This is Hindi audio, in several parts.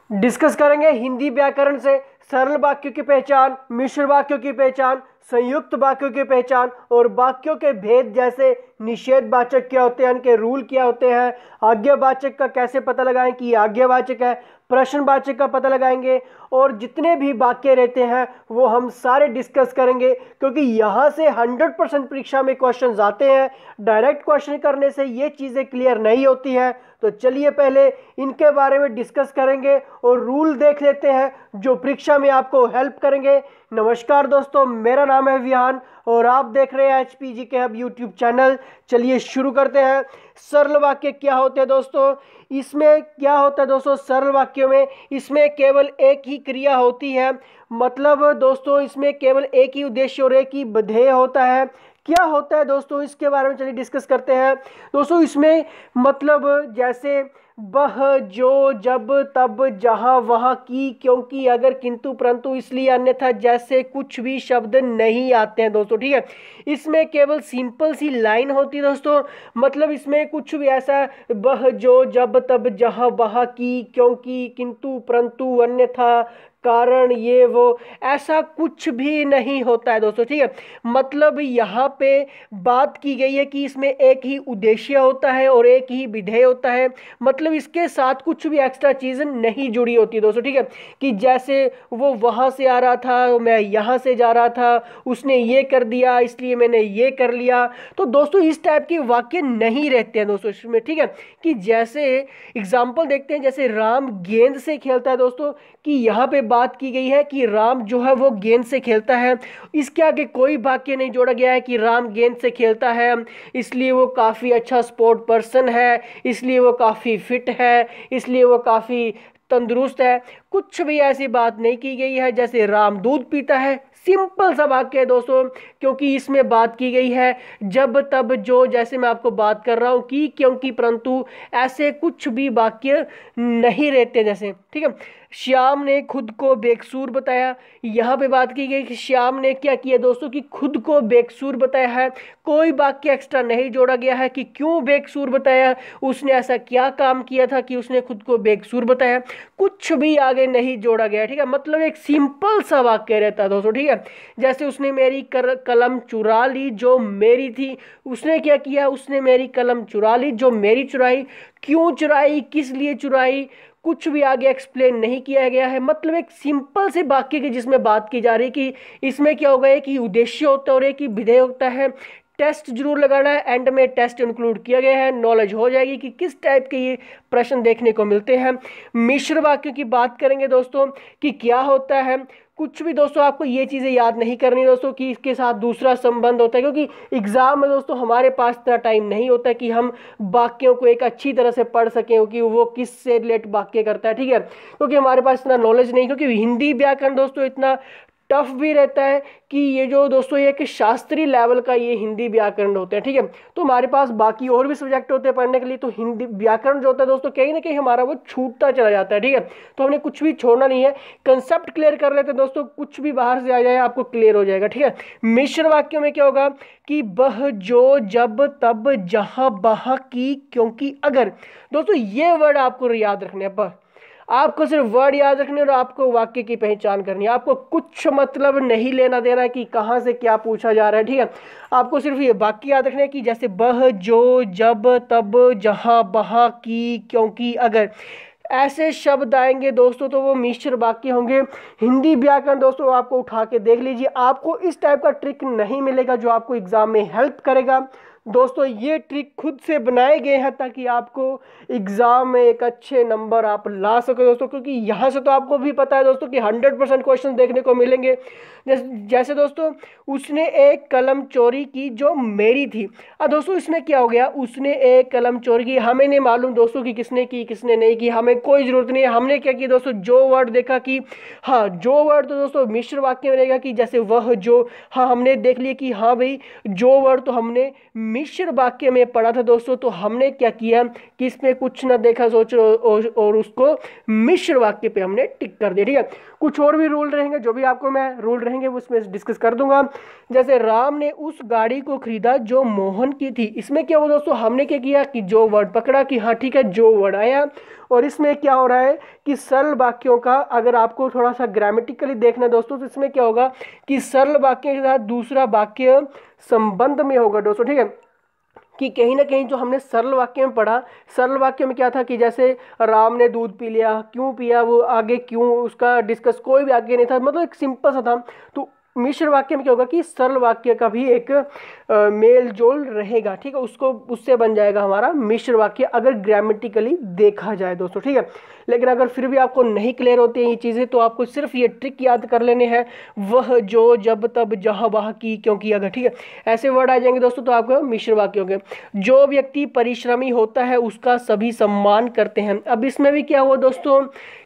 डिस्कस करेंगे हिंदी व्याकरण से सरल वाक्यों की पहचान, मिश्र वाक्यों की पहचान, संयुक्त वाक्यों की पहचान और वाक्यों के भेद जैसे निषेधवाचक क्या होते हैं, उनके रूल क्या होते हैं, आज्ञावाचक का कैसे पता लगाएं कि ये आज्ञावाचक है, प्रश्नवाचक का पता लगाएंगे और जितने भी वाक्य रहते हैं वो हम सारे डिस्कस करेंगे, क्योंकि यहाँ से 100% परीक्षा में क्वेश्चन आते हैं। डायरेक्ट क्वेश्चन करने से ये चीज़ें क्लियर नहीं होती है। तो चलिए पहले इनके बारे में डिस्कस करेंगे और रूल देख लेते हैं जो परीक्षा में आपको हेल्प करेंगे। नमस्कार दोस्तों, मेरा नाम है विहान और आप देख रहे हैं HPG के हब यूट्यूब चैनल। चलिए शुरू करते हैं। सरल वाक्य क्या होते हैं दोस्तों? इसमें क्या होता है दोस्तों, सरल वाक्यों में इसमें केवल एक ही क्रिया होती है। मतलब दोस्तों इसमें केवल एक ही उद्देश्य और एक ही विधेय होता है। क्या होता है दोस्तों, इसके बारे में चलिए डिस्कस करते हैं। दोस्तों इसमें मतलब जैसे वह, जो, जब, तब, जहाँ, वहाँ, की, क्योंकि, अगर, किंतु, परंतु, इसलिए, अन्यथा जैसे कुछ भी शब्द नहीं आते हैं दोस्तों। ठीक है, इसमें केवल सिंपल सी लाइन होती है दोस्तों। मतलब इसमें कुछ भी ऐसा वह, जो, जब, तब, जहाँ, वहाँ, की, क्योंकि, किंतु, परंतु, अन्यथा, कारण, ये वो, ऐसा कुछ भी नहीं होता है दोस्तों। ठीक है, मतलब यहाँ पे बात की गई है कि इसमें एक ही उद्देश्य होता है और एक ही विधेय होता है। मतलब इसके साथ कुछ भी एक्स्ट्रा चीज़ नहीं जुड़ी होती दोस्तों। ठीक है, कि जैसे वो वहाँ से आ रहा था, मैं यहाँ से जा रहा था, उसने ये कर दिया इसलिए मैंने ये कर लिया। तो दोस्तों इस टाइप के वाक्य नहीं रहते हैं दोस्तों इसमें। ठीक है, कि जैसे एग्जाम्पल देखते हैं, जैसे राम गेंद से खेलता है दोस्तों, कि यहाँ पे बात की गई है कि राम जो है वो गेंद से खेलता है। इसके आगे कोई वाक्य नहीं जोड़ा गया है कि राम गेंद से खेलता है इसलिए वो काफ़ी अच्छा स्पोर्ट पर्सन है, इसलिए वो काफ़ी फिट है, इसलिए वो काफ़ी तंदुरुस्त है। कुछ भी ऐसी बात नहीं की गई है। जैसे राम दूध पीता है, सिंपल सा वाक्य है दोस्तों, क्योंकि इसमें बात की गई है जब, तब, जो, जैसे मैं आपको बात कर रहा हूँ कि, क्योंकि, परंतु, ऐसे कुछ भी वाक्य नहीं रहते जैसे। ठीक है, श्याम ने खुद को बेकसूर बताया। यहाँ पे बात की गई कि श्याम ने क्या किया दोस्तों, कि खुद को बेकसूर बताया है। कोई वाक्य एक्स्ट्रा नहीं जोड़ा गया है कि क्यों बेकसूर बताया, उसने ऐसा क्या काम किया था कि उसने खुद को बेकसूर बताया। कुछ भी आगे नहीं जोड़ा गया। ठीक है, मतलब एक सिंपल सा वाक्य रहता है दोस्तों। ठीक है, जैसे उसने मेरी कलम चुरा ली जो मेरी थी। उसने क्या किया, उसने मेरी कलम चुरा ली जो मेरी चुराई। क्यों चुराई, किस लिए चुराई, कुछ भी आगे एक्सप्लेन नहीं किया गया है। मतलब एक सिंपल से वाक्य की जिसमें बात की जा रही है कि इसमें क्या होगा, एक ही उद्देश्य होता है और एक ही विधेय होता है। टेस्ट जरूर लगाना है, एंड में टेस्ट इंक्लूड किया गया है, नॉलेज हो जाएगी कि किस टाइप के ये प्रश्न देखने को मिलते हैं। मिश्र वाक्यों की बात करेंगे दोस्तों कि क्या होता है। कुछ भी दोस्तों आपको ये चीज़ें याद नहीं करनी दोस्तों कि इसके साथ दूसरा संबंध होता है, क्योंकि एग्जाम में दोस्तों हमारे पास इतना टाइम नहीं होता कि हम वाक्यों को एक अच्छी तरह से पढ़ सकें कि वो किस से रिलेट वाक्य करता है। ठीक है, क्योंकि हमारे पास इतना नॉलेज नहीं, क्योंकि हिंदी व्याकरण दोस्तों इतना टफ भी रहता है कि ये जो दोस्तों ये एक शास्त्रीय लेवल का ये हिंदी व्याकरण होते हैं। ठीक है, तो हमारे पास बाकी और भी सब्जेक्ट होते हैं पढ़ने के लिए, तो हिंदी व्याकरण जो होता है दोस्तों कहीं ना कहीं हमारा वो छूटता चला जाता है। ठीक है, तो हमने कुछ भी छोड़ना नहीं है, कंसेप्ट क्लियर कर लेते हैं दोस्तों, कुछ भी बाहर से आ जाए आपको क्लियर हो जाएगा। ठीक है, मिश्र वाक्यों में क्या होगा कि वह, जो, जब, तब, जहाँ, वहाँ, की, क्योंकि, अगर। दोस्तों ये वर्ड आपको याद रखने हैं। आपको सिर्फ वर्ड याद रखने और आपको वाक्य की पहचान करनी है। आपको कुछ मतलब नहीं लेना देना है कि कहाँ से क्या पूछा जा रहा है। ठीक है, आपको सिर्फ ये वाक्य याद रखने हैं कि जैसे वह, जो, जब, तब, जहाँ, वहाँ, की, क्योंकि, अगर, ऐसे शब्द आएंगे दोस्तों तो वो मिश्र वाक्य होंगे। हिंदी व्याकरण दोस्तों आपको उठा के देख लीजिए, आपको इस टाइप का ट्रिक नहीं मिलेगा जो आपको एग्जाम में हेल्प करेगा। दोस्तों ये ट्रिक खुद से बनाए गए हैं ताकि आपको एग्जाम में एक अच्छे नंबर आप ला सको दोस्तों, क्योंकि यहाँ से तो आपको भी पता है दोस्तों कि 100% क्वेश्चन देखने को मिलेंगे। जैसे दोस्तों उसने एक कलम चोरी की जो मेरी थी। अब दोस्तों इसमें क्या हो गया, उसने एक कलम चोरी की, हमें नहीं मालूम दोस्तों कि किसने की किसने नहीं की, हमें कोई ज़रूरत नहीं है। हमने क्या किया दोस्तों, जो वर्ड देखा कि हाँ, जो वर्ड तो दोस्तों मिश्र वाक्य में रहेगा कि जैसे वह, जो, हाँ हमने देख लिया कि हाँ भाई जो वर्ड तो हमने मिश्र वाक्य में पढ़ा था दोस्तों, तो हमने क्या किया कि इसमें कुछ ना देखा सोचो और उसको मिश्र वाक्य पे हमने टिक कर दिया। ठीक है, कुछ और भी रूल रहेंगे, जो भी आपको मैं रूल रहेंगे उसमें डिस्कस कर दूंगा। जैसे राम ने उस गाड़ी को खरीदा जो मोहन की थी, इसमें क्या हुआ दोस्तों, हमने क्या किया कि जो वर्ड पकड़ा कि हाँ ठीक है जो वर्ड आया। और इसमें क्या हो रहा है कि सरल वाक्यों का अगर आपको थोड़ा सा ग्रामेटिकली देखना है दोस्तों, तो इसमें क्या होगा कि सरल वाक्य के साथ दूसरा वाक्य संबंध में होगा दोस्तों। ठीक है, कि कहीं ना कहीं जो हमने सरल वाक्य में पढ़ा, सरल वाक्य में क्या था कि जैसे राम ने दूध पी लिया, क्यों पिया, वो आगे क्यों उसका डिस्कस कोई भी आगे नहीं था, मतलब एक सिंपल सा था। तो मिश्र वाक्य में क्या होगा कि सरल वाक्य का भी एक मेल जोल रहेगा। ठीक है, उसको उससे बन जाएगा हमारा मिश्र वाक्य अगर ग्रामेटिकली देखा जाए दोस्तों। ठीक है, लेकिन अगर फिर भी आपको नहीं क्लियर होती हैं ये चीज़ें, तो आपको सिर्फ ये ट्रिक याद कर लेने हैं, वह जो जब तब जहाँ वहाँ की क्योंकि अगर। ठीक है, ऐसे वर्ड आ जाएंगे दोस्तों तो आपको मिश्र वाक्य हो गए। जो व्यक्ति परिश्रमी होता है उसका सभी सम्मान करते हैं। अब इसमें भी क्या हुआ दोस्तों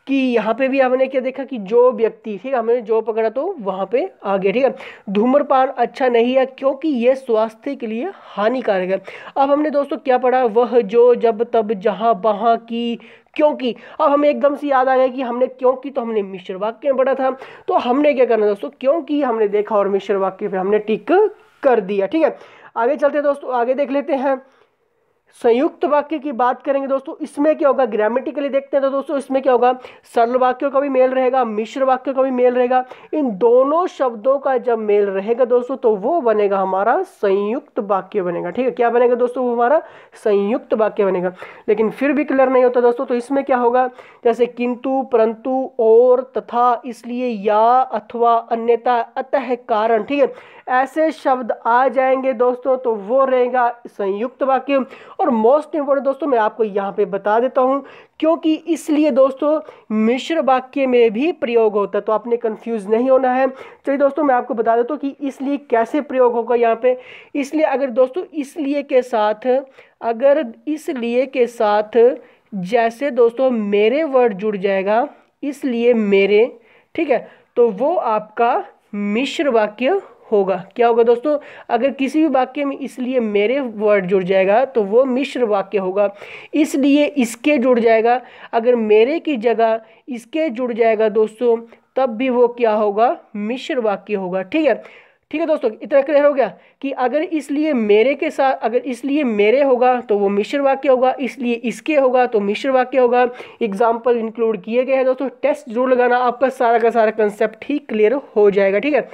कि यहाँ पे भी हमने क्या देखा कि जो व्यक्ति, ठीक है, हमने जो पकड़ा तो वहाँ पे आ गया। ठीक है, धूम्रपान अच्छा नहीं है क्योंकि ये स्वास्थ्य के लिए हानिकारक है। अब हमने दोस्तों क्या पढ़ा, वह जो जब तब जहाँ वहाँ की क्योंकि। अब हमें एकदम से याद आ गया कि हमने क्योंकि तो हमने मिश्र वाक्य में पढ़ा था, तो हमने क्या करना दोस्तों, क्योंकि हमने देखा और मिश्र वाक्य पे हमने टिक कर दिया। ठीक है, आगे चलते हैं दोस्तों, आगे देख लेते हैं संयुक्त वाक्य की बात करेंगे दोस्तों। इसमें क्या होगा, ग्रामेटिकली देखते हैं तो दोस्तों इसमें क्या होगा, सरल वाक्यों का भी मेल रहेगा, मिश्र वाक्यों का भी मेल रहेगा। इन दोनों शब्दों का जब मेल रहेगा दोस्तों तो वो बनेगा हमारा संयुक्त वाक्य बनेगा। ठीक है, क्या बनेगा दोस्तों, वो हमारा संयुक्त वाक्य बनेगा। लेकिन फिर भी क्लियर नहीं होता दोस्तों, तो इसमें क्या होगा, जैसे किंतु, परंतु, और, तथा, इसलिए, या, अथवा, अन्यथा, अतः, कारण। ठीक है, ऐसे शब्द आ जाएंगे दोस्तों तो वो रहेगा संयुक्त वाक्य। और मोस्ट इंपोर्टेंट दोस्तों मैं आपको यहाँ पे बता देता हूँ, क्योंकि इसलिए दोस्तों मिश्र वाक्य में भी प्रयोग होता है, तो आपने कंफ्यूज नहीं होना है। चलिए दोस्तों मैं आपको बता देता हूँ कि इसलिए कैसे प्रयोग होगा यहाँ पे। इसलिए अगर दोस्तों इसलिए के साथ, अगर इसलिए के साथ जैसे दोस्तों मेरे वर्ड जुड़ जाएगा, इसलिए मेरे, ठीक है, तो वो आपका मिश्र वाक्य होगा। क्या होगा दोस्तों, अगर किसी भी वाक्य में इसलिए मेरे वर्ड जुड़ जाएगा तो वो मिश्र वाक्य होगा। इसलिए इसके जुड़ जाएगा, अगर मेरे की जगह इसके जुड़ जाएगा दोस्तों, तब भी वो क्या होगा, मिश्र वाक्य होगा। ठीक है, ठीक है दोस्तों, इतना क्लियर हो गया कि अगर इसलिए मेरे के साथ, अगर इसलिए मेरे होगा तो वो मिश्र वाक्य होगा, इसलिए इसके होगा तो मिश्र वाक्य होगा। एग्जाम्पल इंक्लूड किए गए हैं दोस्तों, टेस्ट जरूर लगाना, आपका सारा का सारा कंसेप्ट ही क्लियर हो जाएगा। ठीक है,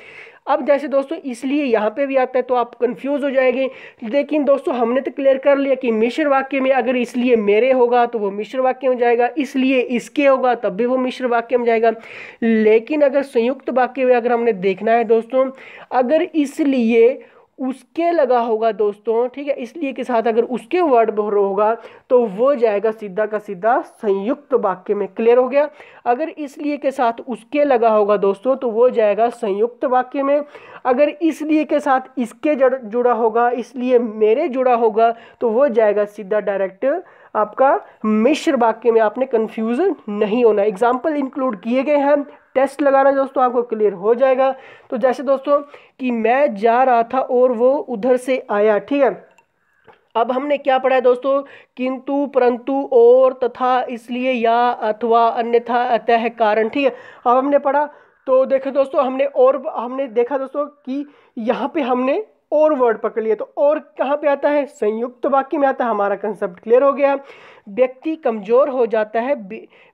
अब जैसे दोस्तों इसलिए यहाँ पे भी आता है तो आप कंफ्यूज हो जाएंगे, लेकिन दोस्तों हमने तो क्लियर कर लिया कि मिश्र वाक्य में अगर इसलिए मेरे होगा तो वो मिश्र वाक्य में जाएगा, इसलिए इसके होगा तब भी वो मिश्र वाक्य में जाएगा। लेकिन अगर संयुक्त वाक्य में अगर हमने देखना है दोस्तों, अगर इसलिए उसके लगा होगा दोस्तों, ठीक है, इसलिए के साथ अगर उसके वर्ड होगा तो वो जाएगा सीधा का सीधा संयुक्त वाक्य में। क्लियर हो गया, अगर इसलिए के साथ उसके लगा होगा दोस्तों तो वो जाएगा संयुक्त वाक्य में। अगर इसलिए के साथ इसके जुड़ा होगा, इसलिए मेरे जुड़ा होगा तो वो जाएगा सीधा डायरेक्ट आपका मिश्र वाक्य में। आपने कंफ्यूज नहीं होना, एग्जाम्पल इंक्लूड किए गए हैं, टेस्ट लगाना दोस्तों आपको क्लियर हो जाएगा। तो जैसे दोस्तों कि मैं जा रहा था और वो उधर से आया। ठीक है, अब हमने क्या पढ़ा है दोस्तों, किंतु, परंतु, और, तथा, इसलिए, या, अथवा, अन्यथा, अतः, कारण। ठीक है, अब हमने पढ़ा तो देखो दोस्तों हमने देखा दोस्तों कि यहाँ पे हमने और वर्ड पकड़ लिया, तो और कहाँ पे आता है, संयुक्त वाक्य में आता है। हमारा कंसेप्ट क्लियर हो गया। व्यक्ति कमजोर हो जाता है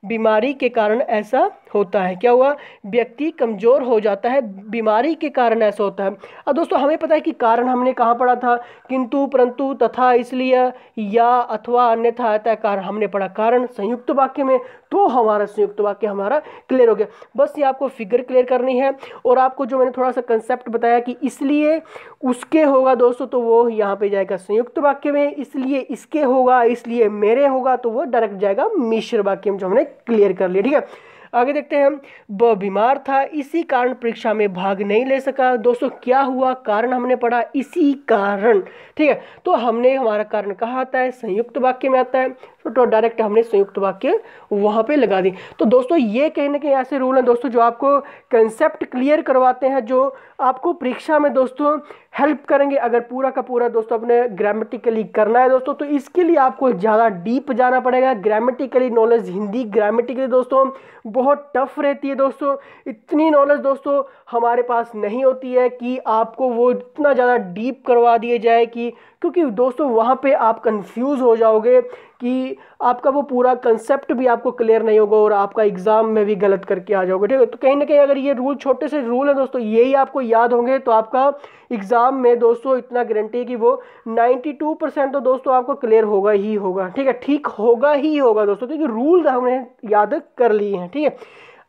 बीमारी के कारण ऐसा होता है। क्या हुआ, व्यक्ति कमजोर हो जाता है बीमारी के कारण ऐसा होता है। अब दोस्तों हमें पता है कि कारण हमने कहाँ पढ़ा था, किंतु, परंतु, तथा, इसलिए, या, अथवा, अन्यथा, अतः, कारण हमने पढ़ा कारण संयुक्त वाक्य में, तो हमारा संयुक्त वाक्य हमारा क्लियर हो गया। बस ये आपको फिगर क्लियर करनी है, और आपको जो मैंने थोड़ा सा कंसेप्ट बताया कि इसलिए उसके होगा दोस्तों तो वो यहाँ पे जाएगा संयुक्त वाक्य में, इसलिए इसके होगा, इसलिए मेरे होगा तो वो डायरेक्ट जाएगा मिश्र वाक्य में, जो हमने क्लियर कर लिया। ठीक है, आगे देखते हैं। वह बीमार था इसी कारण परीक्षा में भाग नहीं ले सका। दोस्तों क्या हुआ, कारण हमने पढ़ा इसी कारण। ठीक है, तो हमने हमारा कारण कहाँ आता है, संयुक्त वाक्य में आता है। तो डायरेक्ट हमने संयुक्त वाक्य वहाँ पे लगा दी। तो दोस्तों ये कहीं ना कहीं ऐसे रूल हैं दोस्तों जो आपको कंसेप्ट क्लियर करवाते हैं, जो आपको परीक्षा में दोस्तों हेल्प करेंगे। अगर पूरा का पूरा दोस्तों अपने ग्रामेटिकली करना है दोस्तों, तो इसके लिए आपको ज़्यादा डीप जाना पड़ेगा। ग्रामेटिकली नॉलेज, हिंदी ग्रामेटिकली दोस्तों बहुत टफ रहती है दोस्तों। इतनी नॉलेज दोस्तों हमारे पास नहीं होती है कि आपको वो इतना ज़्यादा डीप करवा दिए जाए कि, क्योंकि दोस्तों वहाँ पे आप कंफ्यूज हो जाओगे कि आपका वो पूरा कंसेप्ट भी आपको क्लियर नहीं होगा और आपका एग्जाम में भी गलत करके आ जाओगे। ठीक है, तो कहीं ना कहीं अगर ये रूल, छोटे से रूल है दोस्तों, यही आपको याद होंगे तो आपका एग्जाम में दोस्तों इतना गारंटी है कि वो 92% तो दोस्तों आपको क्लियर होगा ही होगा। ठीक है, ठीक होगा ही होगा दोस्तों, क्योंकि रूल हमने याद कर लिए हैं। ठीक है,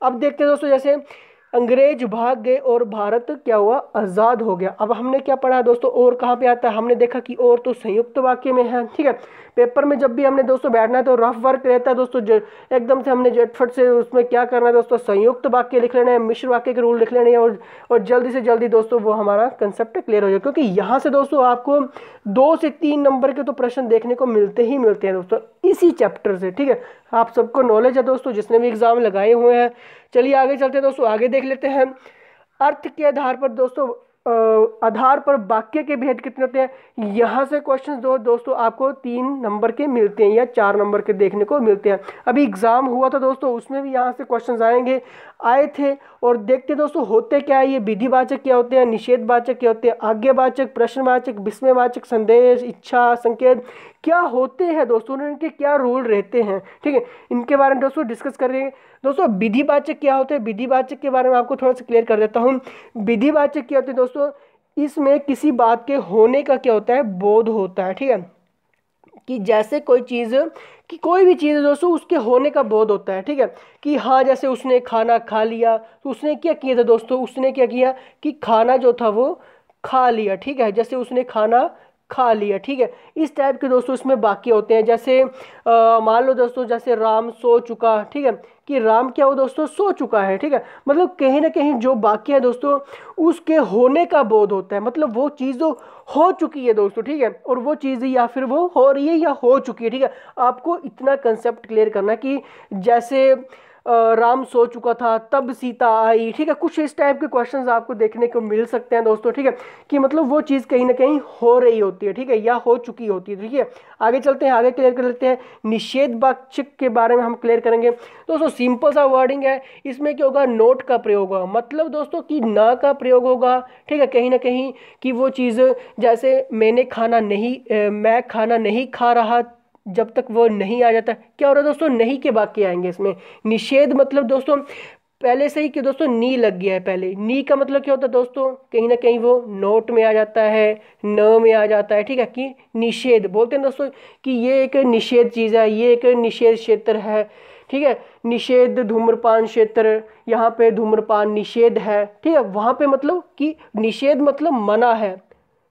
अब देखते हैं दोस्तों, जैसे अंग्रेज भाग गए और भारत क्या हुआ, आज़ाद हो गया। अब हमने क्या पढ़ा दोस्तों, और कहाँ पे आता है, हमने देखा कि और तो संयुक्त वाक्य में है। ठीक है, पेपर में जब भी हमने दोस्तों बैठना है तो रफ वर्क रहता है दोस्तों, एकदम से हमने झटफट से उसमें क्या करना है दोस्तों, संयुक्त वाक्य लिख लेना है, मिश्र वाक्य के रूल लिख लेने हैं, और जल्दी से जल्दी दोस्तों वो हमारा कंसेप्ट क्लियर हो जाए। क्योंकि यहाँ से दोस्तों आपको 2 से 3 नंबर के तो प्रश्न देखने को मिलते ही मिलते हैं दोस्तों इसी चैप्टर से। ठीक है, आप सबको नॉलेज है दोस्तों जिसने भी एग्जाम लगाए हुए हैं। चलिए आगे चलते हैं दोस्तों, आगे देख लेते हैं। अर्थ के आधार पर दोस्तों आधार पर वाक्य के भेद कितने होते हैं। यहाँ से क्वेश्चन दोस्तों आपको 3 नंबर के मिलते हैं या 4 नंबर के देखने को मिलते हैं। अभी एग्जाम हुआ था दोस्तों, उसमें भी यहाँ से क्वेश्चंस आए थे। और देखते दोस्तों होते क्या है, ये विधिवाचक क्या होते हैं, निषेधवाचक क्या होते हैं, आज्ञावाचक, प्रश्नवाचक, विस्मयवाचक, संदेश, इच्छा, संकेत क्या होते हैं दोस्तों, इनके क्या रूल रहते हैं। ठीक है, इनके बारे में दोस्तों डिस्कस करेंगे। दोस्तों विधिवाचक क्या होते हैं, विधिवाचक के बारे में आपको थोड़ा सा क्लियर कर देता हूँ। विधिवाचक क्या होते हैं दोस्तों, इसमें किसी बात के होने का क्या होता है, बोध होता है। ठीक है, कि जैसे कोई चीज़, कि कोई भी चीज़ है दोस्तों उसके होने का बोध होता है। ठीक है, कि हाँ जैसे उसने खाना खा लिया, तो उसने क्या किया था दोस्तों, उसने क्या किया कि खाना जो था वो खा लिया। ठीक है, जैसे उसने खाना खा लिया। ठीक है, इस टाइप के दोस्तों इसमें वाक्य होते हैं। जैसे मान लो दोस्तों, जैसे राम सो चुका। ठीक है, कि राम क्या हो दोस्तों, सो चुका है। ठीक है, मतलब कहीं ना कहीं जो वाक्य है दोस्तों उसके होने का बोध होता है, मतलब वो चीज़ हो चुकी है दोस्तों। ठीक है, और वो चीज़ या फिर वो हो रही है या हो चुकी है। ठीक है, आपको इतना कंसेप्ट क्लियर करना है कि जैसे राम सो चुका था तब सीता आई। ठीक है, कुछ इस टाइप के क्वेश्चंस आपको देखने को मिल सकते हैं दोस्तों। ठीक है, कि मतलब वो चीज़ कहीं ना कहीं हो रही होती है। ठीक है, या हो चुकी होती है। ठीक है, आगे चलते हैं, आगे क्लियर कर लेते हैं। निषेधवाचक के बारे में हम क्लियर करेंगे दोस्तों। सिंपल सा वर्डिंग है, इसमें क्या होगा, नोट का प्रयोग होगा, मतलब दोस्तों कि ना का प्रयोग होगा। ठीक है, कहीं ना कहीं कि वो चीज़, जैसे मैं खाना नहीं खा रहा, जब तक वो नहीं आ जाता क्या हो रहा है दोस्तों, नहीं के वाक्य आएंगे इसमें। निषेध मतलब दोस्तों पहले से ही कि दोस्तों नी लग गया है, पहले नी का मतलब क्या होता है दोस्तों, कहीं ना कहीं वो नोट में आ जाता है, न में आ जाता है। ठीक है, कि निषेध बोलते हैं दोस्तों कि ये एक निषेध चीज़ है, ये एक निषेध क्षेत्र है। ठीक है, निषेध धूम्रपान क्षेत्र, यहाँ पे धूम्रपान निषेध है। ठीक है, वहाँ पे मतलब कि निषेध मतलब मना है।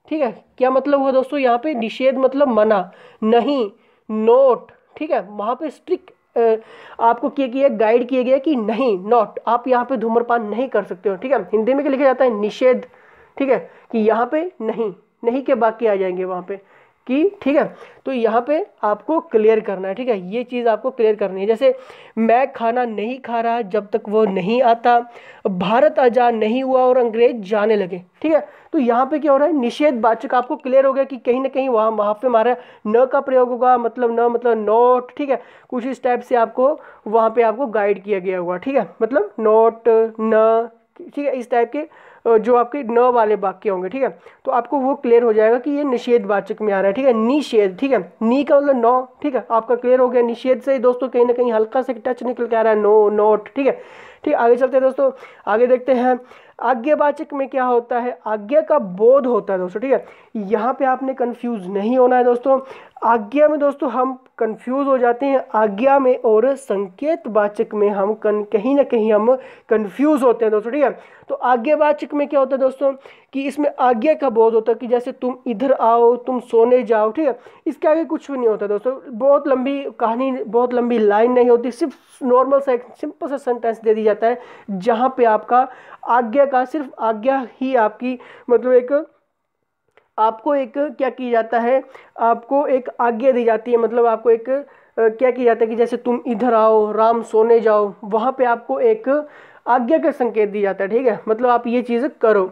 ठीक है, क्या मतलब हुआ दोस्तों, यहाँ पे निषेध मतलब मना, नहीं, नोट। ठीक है, वहाँ पे स्ट्रिक्ट आपको किया गया, गाइड किया गया कि नहीं, नॉट, आप यहाँ पे धूम्रपान नहीं कर सकते हो। ठीक है, हिंदी में क्या लिखा जाता है, निषेध। ठीक है, कि यहाँ पे नहीं के वाक्य आ जाएंगे वहाँ पे कि। ठीक है, तो यहाँ पे आपको क्लियर करना है। ठीक है, ये चीज़ आपको क्लियर करनी है। जैसे मैं खाना नहीं खा रहा जब तक वो नहीं आता, भारत आजाद नहीं हुआ और अंग्रेज जाने लगे। ठीक है, तो यहाँ पे क्या हो रहा है, निषेधवाचक आपको क्लियर हो गया कि कहीं ना कहीं वहाँ पे हमारा न का प्रयोग होगा, मतलब न मतलब नोट। ठीक है, कुछ इस टाइप से आपको वहाँ पे आपको गाइड किया गया हुआ। ठीक है, मतलब नोट, न। ठीक है, इस टाइप के जो आपके न वाले वाक्य होंगे। ठीक है, तो आपको वो क्लियर हो जाएगा कि ये निषेधवाचक में आ रहा है। ठीक है, निषेध। ठीक है, नी का मतलब नो। ठीक है, आपका क्लियर हो गया। निषेध से दोस्तों कहीं ना कहीं हल्का से टच निकल के आ रहा है, नो, नोट। ठीक है, ठीक, आगे चलते हैं दोस्तों, आगे देखते हैं। आज्ञावाचक में क्या होता है, आज्ञा का बोध होता है दोस्तों। ठीक है, यहाँ पे आपने कंफ्यूज नहीं होना है दोस्तों। आज्ञा में दोस्तों हम कंफ्यूज हो जाते हैं, आज्ञा में और संकेतवाचक में हम कहीं ना कहीं हम कंफ्यूज होते हैं दोस्तों। ठीक है, तो आज्ञावाचक में क्या होता है दोस्तों कि इसमें आज्ञा का बोध होता है कि जैसे तुम इधर आओ, तुम सोने जाओ। ठीक है, इसके आगे कुछ भी नहीं होता दोस्तों, बहुत लंबी कहानी, बहुत लंबी लाइन नहीं होती, सिर्फ नॉर्मल सा एक सिंपल सा सेंटेंस दे दी जाता है जहाँ पे आपका आज्ञा का, सिर्फ आज्ञा ही आपकी, मतलब एक आपको एक क्या किया जाता है, आपको एक आज्ञा दी जाती है, मतलब आपको एक क्या किया जाता है कि जैसे तुम इधर आओ, राम सोने जाओ, वहाँ पे आपको एक आज्ञा का संकेत दिया जाता है, ठीक है, मतलब आप ये चीज़ करो।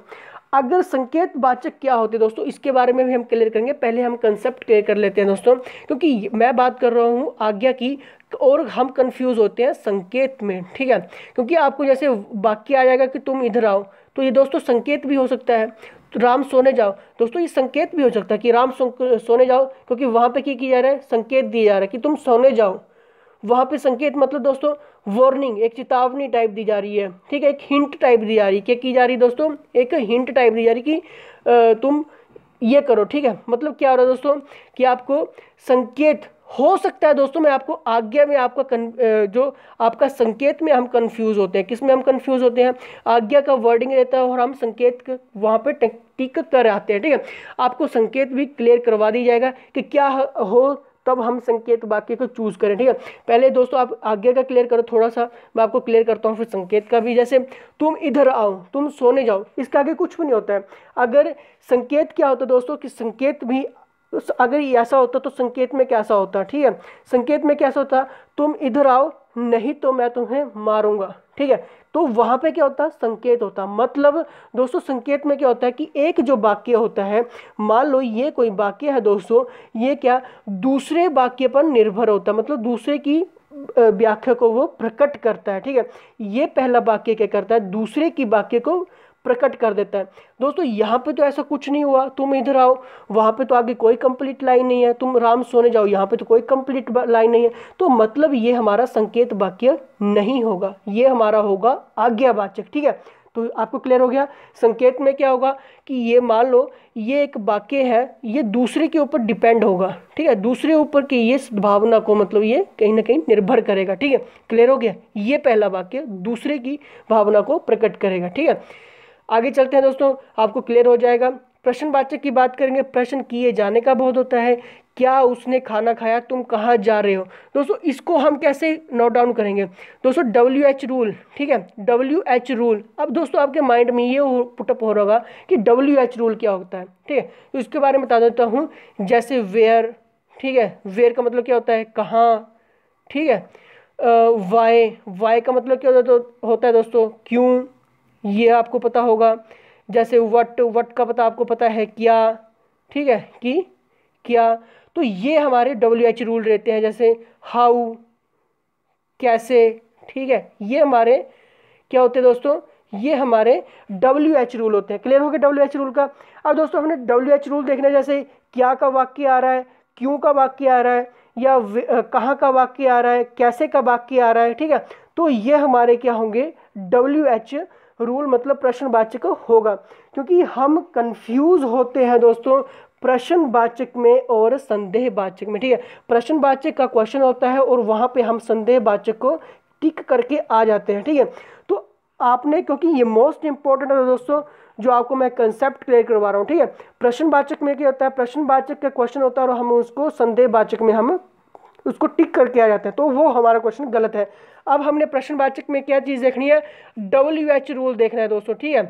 अगर संकेत वाचक क्या होते हैं दोस्तों, इसके बारे में भी हम क्लियर करेंगे। पहले हम कंसेप्ट क्लियर कर लेते हैं दोस्तों, क्योंकि मैं बात कर रहा हूँ आज्ञा की और हम कंफ्यूज होते हैं संकेत में, ठीक है। क्योंकि आपको जैसे वाक्य आ जाएगा कि तुम इधर आओ, तो ये दोस्तों संकेत भी हो सकता है। तो राम सोने जाओ, दोस्तों ये संकेत भी हो सकता है कि राम सोने जाओ, क्योंकि वहाँ पे क्या किया जा रहा है, संकेत दिया जा रहा है कि तुम सोने जाओ। वहाँ पे संकेत मतलब दोस्तों वार्निंग, एक चेतावनी टाइप दी जा रही है, ठीक है, एक हिंट टाइप दी जा रही है। क्या की जा रही है दोस्तों, एक हिंट टाइप दी जा रही कि तुम ये करो, ठीक है। मतलब क्या हो रहा है दोस्तों कि आपको संकेत हो सकता है दोस्तों, मैं आपको आज्ञा में आपका जो आपका संकेत में हम कंफ्यूज होते हैं। किस में हम कंफ्यूज होते हैं, आज्ञा का वर्डिंग रहता है और हम संकेत वहाँ पे टिक कर आते हैं, ठीक है। आपको संकेत भी क्लियर करवा दी जाएगा कि क्या हो, तब हम संकेत वाक्य को चूज करें, ठीक है। पहले दोस्तों आप आज्ञा का क्लियर करो थोड़ा सा, मैं आपको क्लियर करता हूँ फिर संकेत का भी। जैसे तुम इधर आओ, तुम सोने जाओ, इसका आगे कुछ भी नहीं होता है। अगर संकेत क्या होता है दोस्तों कि संकेत भी अगर ऐसा होता तो संकेत में कैसा होता, ठीक है। संकेत में कैसा होता, तुम इधर आओ नहीं तो मैं तुम्हें मारूंगा, ठीक है। तो वहां पे क्या होता, संकेत होता। मतलब दोस्तों संकेत में क्या होता है कि एक जो वाक्य होता है, मान लो ये कोई वाक्य है दोस्तों, ये क्या दूसरे वाक्य पर निर्भर होता है, मतलब दूसरे की व्याख्या को वो प्रकट करता है, ठीक है। ये पहला वाक्य क्या करता है, दूसरे की वाक्य को प्रकट कर देता है। दोस्तों यहाँ पे तो ऐसा कुछ नहीं हुआ, तुम इधर आओ, वहाँ पे तो आगे कोई कंप्लीट लाइन नहीं है, तुम राम सोने जाओ, यहाँ पे तो कोई कंप्लीट लाइन नहीं है। तो मतलब ये हमारा संकेत वाक्य नहीं होगा, ये हमारा होगा आज्ञावाचक, ठीक है। तो आपको क्लियर हो गया। संकेत में क्या होगा कि ये मान लो ये एक वाक्य है, ये दूसरे के ऊपर डिपेंड होगा, ठीक है, दूसरे ऊपर की ये भावना को मतलब ये कहीं ना कहीं निर्भर करेगा, ठीक है। क्लियर हो गया, ये पहला वाक्य दूसरे की भावना को प्रकट करेगा, ठीक है। आगे चलते हैं दोस्तों, आपको क्लियर हो जाएगा। प्रश्नवाचक की बात करेंगे, प्रश्न किए जाने का बहुत होता है। क्या उसने खाना खाया, तुम कहाँ जा रहे हो। दोस्तों इसको हम कैसे नोट डाउन करेंगे दोस्तों, WH रूल, ठीक है, WH रूल। अब दोस्तों आपके माइंड में ये पुटअप हो रहा होगा कि WH रूल क्या होता है, ठीक है। तो इसके बारे में बता देता हूँ। जैसे वेयर, ठीक है, वेयर का मतलब क्या होता है, कहाँ, ठीक है। वाई का मतलब क्या होता है दोस्तों, क्यों, ये आपको पता होगा। जैसे वट का पता आपको पता है, क्या, ठीक है, कि क्या। तो ये हमारे WH रूल रहते हैं। जैसे हाउ, कैसे, ठीक है, ये हमारे क्या होते हैं दोस्तों, ये हमारे WH रूल होते हैं। क्लियर हो गया WH रूल का। अब दोस्तों हमने WH रूल देखना है, जैसे क्या का वाक्य आ रहा है, क्यों का वाक्य आ रहा है, या कहाँ का वाक्य आ रहा है, कैसे का वाक्य आ रहा है, ठीक है। तो ये हमारे क्या होंगे, WH रूल मतलब प्रश्नवाचक होगा। क्योंकि हम कंफ्यूज होते हैं दोस्तों प्रश्नवाचक में और संदेहवाचक में, ठीक है। प्रश्नवाचक का क्वेश्चन होता है और वहां पे हम संदेहवाचक को टिक करके आ जाते हैं, ठीक है। तो आपने, क्योंकि ये मोस्ट इंपॉर्टेंट है दोस्तों, जो आपको मैं कंसेप्ट क्लियर करवा रहा हूँ, ठीक है। प्रश्नवाचक में क्या होता है, प्रश्नवाचक का क्वेश्चन होता है और हम उसको संदेहवाचक में हम उसको टिक करके आ जाते हैं, तो वो हमारा क्वेश्चन गलत है। अब हमने प्रश्नवाचक में क्या चीज देखनी है, WH रूल देखना है दोस्तों, ठीक है।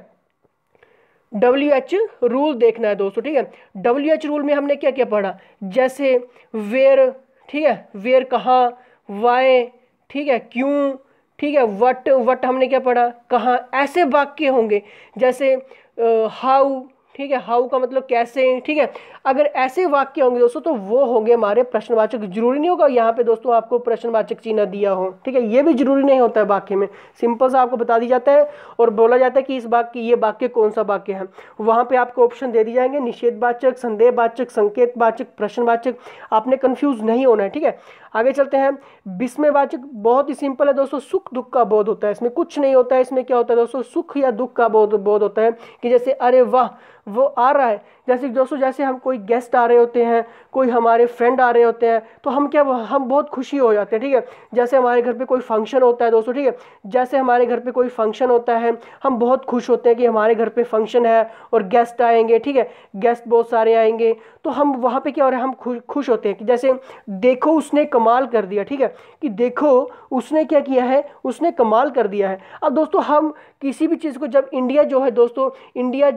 WH रूल देखना है दोस्तों, ठीक है। WH रूल में हमने क्या क्या पढ़ा, जैसे वेयर, ठीक है, वेयर कहाँ, वाई, ठीक है, क्यों, ठीक है, वट हमने क्या पढ़ा, कहाँ। ऐसे वाक्य होंगे। जैसे हाउ, ठीक है, हाउ का मतलब कैसे, ठीक है। अगर ऐसे वाक्य होंगे दोस्तों तो वो होंगे हमारे प्रश्नवाचक। जरूरी नहीं होगा यहाँ पे दोस्तों आपको प्रश्नवाचक चिन्ह दिया हो, ठीक है, ये भी जरूरी नहीं होता है वाक्य में। सिंपल सा आपको बता दी जाता है और बोला जाता है कि इस वाक्य, ये वाक्य कौन सा वाक्य है। वहाँ पे आपको ऑप्शन दे दी जाएंगे, निषेधवाचक, संदेहवाचक, संकेतवाचक, प्रश्नवाचक। आपने कंफ्यूज नहीं होना है, ठीक है। आगे चलते हैं। विस्मयवाचक बहुत ही सिंपल है दोस्तों, सुख दुख का बोध होता है, इसमें कुछ नहीं होता है। इसमें क्या होता है दोस्तों, सुख या दुख का बोध होता है कि जैसे अरे वाह वो आ रहा है। जैसे दोस्तों जैसे हम कोई गेस्ट आ रहे होते हैं, कोई हमारे फ्रेंड आ रहे होते हैं, तो हम बहुत खुशी हो जाते हैं, ठीक है। जैसे हमारे घर पे कोई फंक्शन होता है दोस्तों, ठीक है, जैसे हमारे घर पे कोई फंक्शन होता है, हम बहुत खुश होते हैं कि हमारे घर पे फंक्शन है और गेस्ट आएंगे, ठीक है, गेस्ट बहुत सारे आएंगे, तो हम वहाँ पे क्या हो रहा है, हम खुश होते हैं कि जैसे देखो उसने कमाल कर दिया, ठीक है, कि देखो उसने क्या किया है, उसने कमाल कर दिया है। अब दोस्तों हम किसी भी चीज़ को, जब इंडिया जो है दोस्तों, इंडिया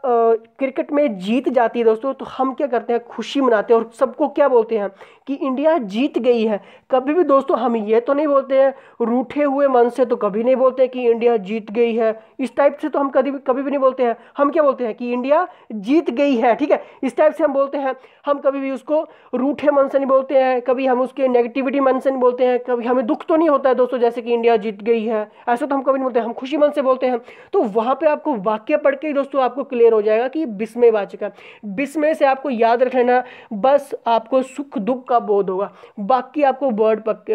क्रिकेट में जीत जाती है दोस्तों, तो हम क्या करते हैं, खुशी मनाते हैं और सबको क्या बोलते हैं कि इंडिया जीत गई है। कभी भी दोस्तों हम ये तो नहीं बोलते हैं रूठे हुए मन से, तो कभी नहीं बोलते हैं कि इंडिया जीत गई है, इस टाइप से तो हम कभी भी नहीं बोलते हैं। हम क्या बोलते हैं कि इंडिया जीत गई है, ठीक है, इस टाइप से हम बोलते हैं। हम कभी भी उसको रूठे मन से नहीं बोलते हैं, कभी हम उसके नेगेटिविटी मन से नहीं बोलते हैं, कभी हमें दुख तो नहीं होता है दोस्तों जैसे कि इंडिया जीत गई है, ऐसा तो हम कभी नहीं बोलते हैं, हम खुशी मन से बोलते हैं। तो वहां पे आपको वाक्य पढ़ के ही दोस्तों आपको क्लियर हो जाएगा कि विस्मयवाचक है। विस्मय से आपको याद रखना, बस आपको सुख दुख का बोध होगा, बाकी आपको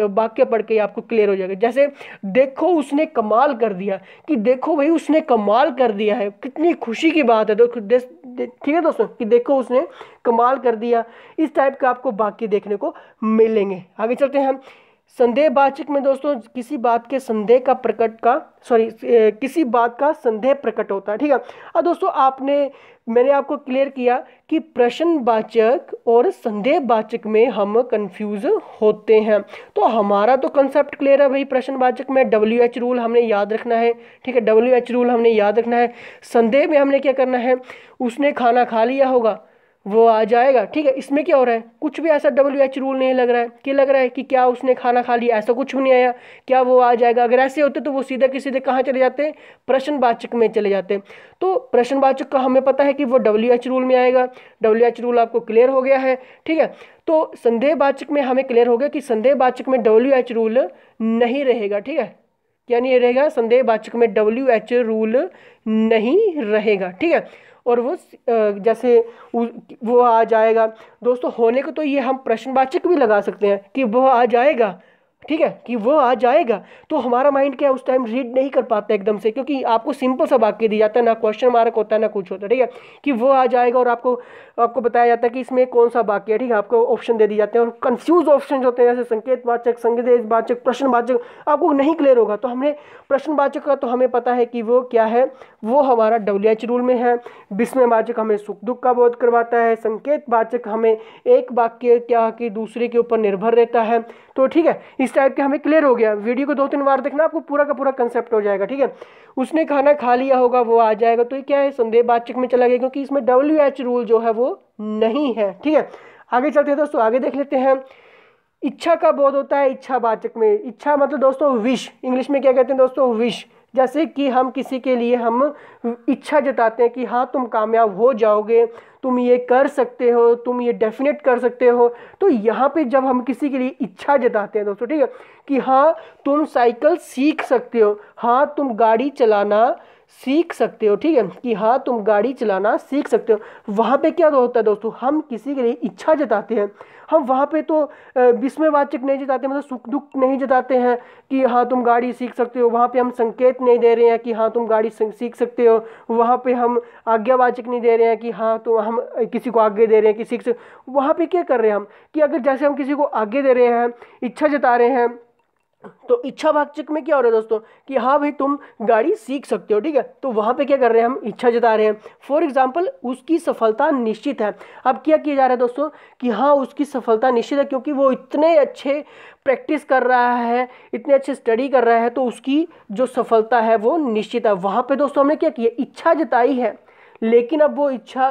वाक्य पढ़ के आपको क्लियर हो जाएगा। जैसे देखो उसने कमाल कर दिया, कि देखो भाई उसने कमाल कर दिया है, कितनी खुशी की बात है ठीक है दोस्तों, कि देखो उसने कमाल कर दिया। इस टाइप का आपको वाक्य देखने को मिलेंगे। आगे चलते हैं हम। संदेहवाचक में दोस्तों किसी बात के संदेह का किसी बात का संदेह प्रकट होता है, ठीक है। अब दोस्तों मैंने आपको क्लियर किया कि प्रश्नवाचक और संदेहवाचक में हम कंफ्यूज होते हैं। तो हमारा तो कंसेप्ट क्लियर है भाई, प्रश्नवाचक में WH रूल हमने याद रखना है, ठीक है, WH रूल हमने याद रखना है। संदेह में हमने क्या करना है, उसने खाना खा लिया होगा, वो आ जाएगा, ठीक है। इसमें क्या हो रहा है, कुछ भी ऐसा WH रूल नहीं लग रहा है, कि लग रहा है कि क्या उसने खाना खा लिया, ऐसा कुछ भी नहीं आया, क्या वो आ जाएगा। अगर ऐसे होते तो वो सीधे के सीधे कहाँ चले जाते हैं, प्रश्नवाचक में चले जाते हैं। तो प्रश्नवाचक का हमें पता है कि वो WH रूल में आएगा। WH रूल आपको क्लियर हो गया है, ठीक है। तो संदेहवाचक में हमें क्लियर हो गया कि संदेहवाचक में WH रूल नहीं रहेगा, ठीक है, क्या नहीं रहेगा, संदेहवाचक में WH रूल नहीं रहेगा, ठीक है। और वो जैसे वो आ जाएगा दोस्तों, होने को तो ये हम प्रश्नवाचक भी लगा सकते हैं कि वो आ जाएगा, ठीक है, कि वो आ जाएगा। तो हमारा माइंड क्या है उस टाइम रीड नहीं कर पाता एकदम से, क्योंकि आपको सिंपल सा वाक्य दिया जाता है, ना क्वेश्चन मार्क होता है ना कुछ होता है, ठीक है, कि वो आ जाएगा। और आपको बताया जाता है कि इसमें कौन सा वाक्य है, ठीक है, आपको ऑप्शन दे दिए जाते हैं और कंफ्यूज ऑप्शन होते हैं, जैसे संकेतवाचक, संदेशवाचक, प्रश्नवाचक, आपको नहीं क्लियर होगा। तो हमने प्रश्नवाचक का तो हमें पता है कि वो क्या है, वो हमारा WH रूल में है। विस्मयवाचक हमें सुख दुख का बोध करवाता है। संकेतवाचक हमें एक वाक्य क्या कि दूसरे के ऊपर निर्भर रहता है। तो ठीक है, इस टाइप के हमें क्लियर हो गया। वीडियो को 2-3 बार देखना, आपको पूरा का पूरा कंसेप्ट हो जाएगा, ठीक है। उसने खाना खा लिया होगा, वो आ जाएगा, तो ये क्या है, संदेहवाचक में चला गया, क्योंकि इसमें WH रूल जो है वो नहीं है, ठीक है। आगे चलते हैं दोस्तों, आगे देख लेते हैं। इच्छा का बोध होता है इच्छावाचक में। इच्छा मतलब दोस्तों विश, इंग्लिश में क्या कहते हैं दोस्तों, विश। जैसे कि हम किसी के लिए हम इच्छा जताते हैं कि हाँ तुम कामयाब हो जाओगे, तुम ये कर सकते हो, तुम ये डेफिनेट कर सकते हो। तो यहाँ पे जब हम किसी के लिए इच्छा जताते हैं दोस्तों, ठीक है, कि हाँ तुम साइकिल सीख सकते हो, हाँ तुम गाड़ी चलाना सीख सकते हो, ठीक है, कि हाँ तुम गाड़ी चलाना सीख सकते हो। वहाँ पे क्या होता है दोस्तों, हम किसी के लिए इच्छा जताते हैं, हम वहाँ पे तो विस्मयवाचक नहीं जताते, मतलब सुख दुख नहीं जताते हैं कि हाँ तुम गाड़ी सीख सकते हो। वहाँ पे हम संकेत नहीं दे रहे हैं कि हाँ तुम गाड़ी सीख सकते हो। वहाँ पे हम आज्ञावाचक नहीं दे रहे हैं कि हाँ तो हम किसी को आगे दे रहे हैं कि सीख सकते। वहाँ पे क्या कर रहे हैं हम, कि अगर जैसे हम किसी को आगे दे रहे हैं, इच्छा जता रहे हैं, तो इच्छावाचक में क्या हो रहा है दोस्तों, कि हाँ भाई तुम गाड़ी सीख सकते हो, ठीक है। तो वहाँ पे क्या कर रहे हैं, हम इच्छा जता रहे हैं। फॉर एग्जाम्पल उसकी सफलता निश्चित है। अब क्या किया जा रहा है दोस्तों, कि हाँ उसकी सफलता निश्चित है, क्योंकि वो इतने अच्छे प्रैक्टिस कर रहा है, इतने अच्छे स्टडी कर रहा है, तो उसकी जो सफलता है वो निश्चित है। वहाँ पे दोस्तों हमने क्या किया, इच्छा जताई है, लेकिन अब वो इच्छा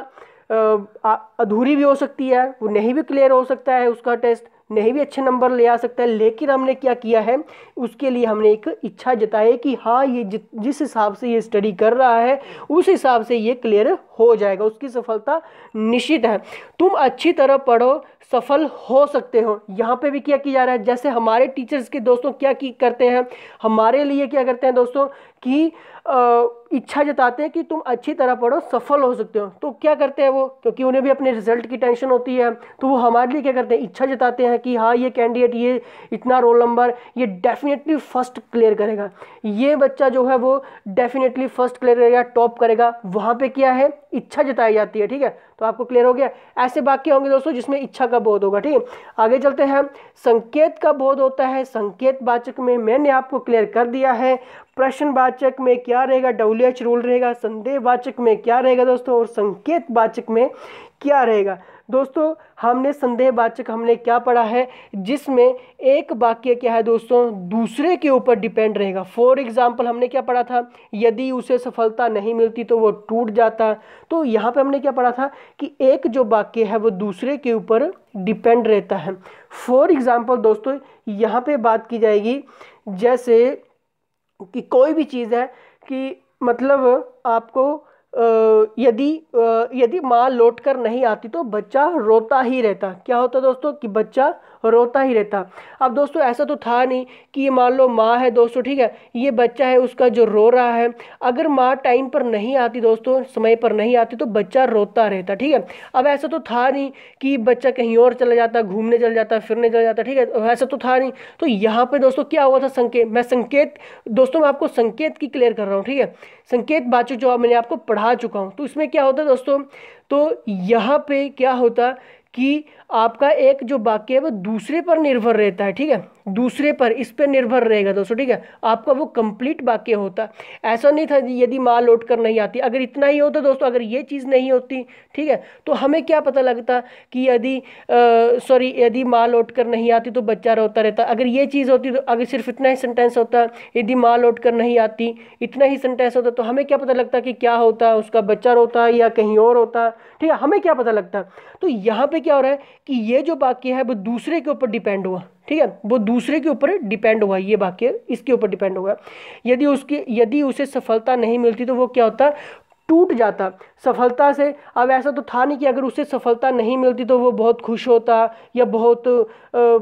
अधूरी भी हो सकती है, वो नहीं भी क्लियर हो सकता है, उसका टेस्ट नहीं भी अच्छे नंबर ले आ सकता है। लेकिन हमने क्या किया है, उसके लिए हमने एक इच्छा जताई कि हाँ ये जिस हिसाब से ये स्टडी कर रहा है उस हिसाब से ये क्लियर हो जाएगा, उसकी सफलता निश्चित है। तुम अच्छी तरह पढ़ो, सफल हो सकते हो। यहाँ पे भी क्या किया जा रहा है, जैसे हमारे टीचर्स के दोस्तों क्या करते हैं, हमारे लिए क्या करते हैं दोस्तों, कि इच्छा जताते हैं कि तुम अच्छी तरह पढ़ो, सफल हो सकते हो। तो क्या करते हैं वो, क्योंकि उन्हें भी अपने रिजल्ट की टेंशन होती है, तो वो हमारे लिए क्या करते हैं, इच्छा जताते हैं कि हाँ ये कैंडिडेट, ये इतना रोल नंबर, ये डेफिनेटली फर्स्ट क्लियर करेगा, ये बच्चा जो है वो डेफिनेटली फर्स्ट क्लियर करेगा, टॉप करेगा। वहाँ पे क्या है, इच्छा जताई जाती है, ठीक है। तो आपको क्लियर हो गया। ऐसे वाक्य होंगे दोस्तों जिसमें इच्छा का बोध होगा, ठीक है। आगे चलते हैं। संकेत का बोध होता है संकेतवाचक में, मैंने आपको क्लियर कर दिया है। प्रश्नवाचक में क्या रहेगा, WH रूल रहेगा। संदेहवाचक में क्या रहेगा दोस्तों, और संकेतवाचक में क्या रहेगा। दोस्तों हमने संदेहवाचक हमने क्या पढ़ा है, जिसमें एक वाक्य क्या है दोस्तों, दूसरे के ऊपर डिपेंड रहेगा। फॉर एग्जाम्पल हमने क्या पढ़ा था, यदि उसे सफलता नहीं मिलती तो वो टूट जाता। तो यहाँ पे हमने क्या पढ़ा था कि एक जो वाक्य है वो दूसरे के ऊपर डिपेंड रहता है। फॉर एग्जाम्पल दोस्तों यहाँ पे बात की जाएगी, जैसे कि कोई भी चीज़ है कि मतलब आपको यदि माँ लौट कर नहीं आती तो बच्चा रोता ही रहता। क्या होता दोस्तों कि बच्चा रोता ही रहता। अब दोस्तों ऐसा तो था नहीं कि ये मान लो माँ है दोस्तों, ठीक है, ये बच्चा है उसका जो रो रहा है, अगर माँ टाइम पर नहीं आती दोस्तों, समय पर नहीं आती तो बच्चा रोता रहता, ठीक है। अब ऐसा तो था नहीं कि बच्चा कहीं और चला जाता, घूमने चला जाता, फिरने चला जाता, ठीक है, ऐसा तो था नहीं। तो यहाँ पे दोस्तों क्या हुआ था, संकेत दोस्तों मैं आपको संकेत की क्लियर कर रहा हूँ, ठीक है, संकेत वाचक जो मैंने आपको पढ़ा चुका हूँ। तो इसमें क्या होता है दोस्तों, तो यहाँ पे क्या होता कि आपका एक जो वाक्य है वो दूसरे पर निर्भर रहता है, ठीक है, दूसरे पर इस पर निर्भर रहेगा दोस्तों, ठीक है, आपका वो कंप्लीट वाक्य होता। ऐसा नहीं था यदि माँ लौट कर नहीं आती, अगर इतना ही होता दोस्तों, अगर ये चीज़ नहीं होती, ठीक है, तो हमें क्या पता लगता कि यदि माँ लौट कर नहीं आती तो बच्चा रोता रहता। अगर ये चीज़ होती तो अगर सिर्फ इतना ही सेंटेंस होता, यदि माँ लौट कर नहीं आती, इतना ही सेंटेंस होता, तो हमें क्या पता लगता कि क्या होता, उसका बच्चा रोता या कहीं और होता, ठीक है, हमें क्या पता लगता। तो यहाँ पे क्या हो रहा है कि ये जो वाक्य है वो दूसरे के ऊपर डिपेंड हुआ, ठीक है, वो दूसरे के ऊपर डिपेंड हुआ, ये वाक्य इसके ऊपर डिपेंड हुआ। यदि उसे सफलता नहीं मिलती तो वो क्या होता, टूट जाता सफलता से। अब ऐसा तो था नहीं कि अगर उसे सफलता नहीं मिलती तो वो बहुत खुश होता या बहुत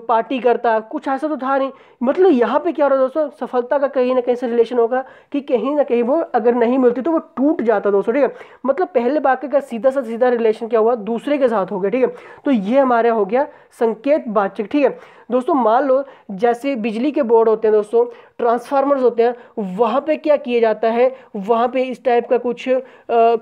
पार्टी करता, कुछ ऐसा तो था नहीं। मतलब यहाँ पे क्या हो रहा है दोस्तों, सफलता का कहीं ना कहीं से रिलेशन होगा कि कहीं ना कहीं वो अगर नहीं मिलती तो वो टूट जाता दोस्तों, ठीक है। मतलब पहले वाक्य का सीधा रिलेशन क्या हुआ, दूसरे के साथ हो गया, ठीक है। तो ये हमारा हो गया संकेत वाचक, ठीक है दोस्तों। मान लो जैसे बिजली के बोर्ड होते हैं दोस्तों, ट्रांसफार्मर्स होते हैं, वहाँ पे क्या किया जाता है, वहाँ पे इस टाइप का कुछ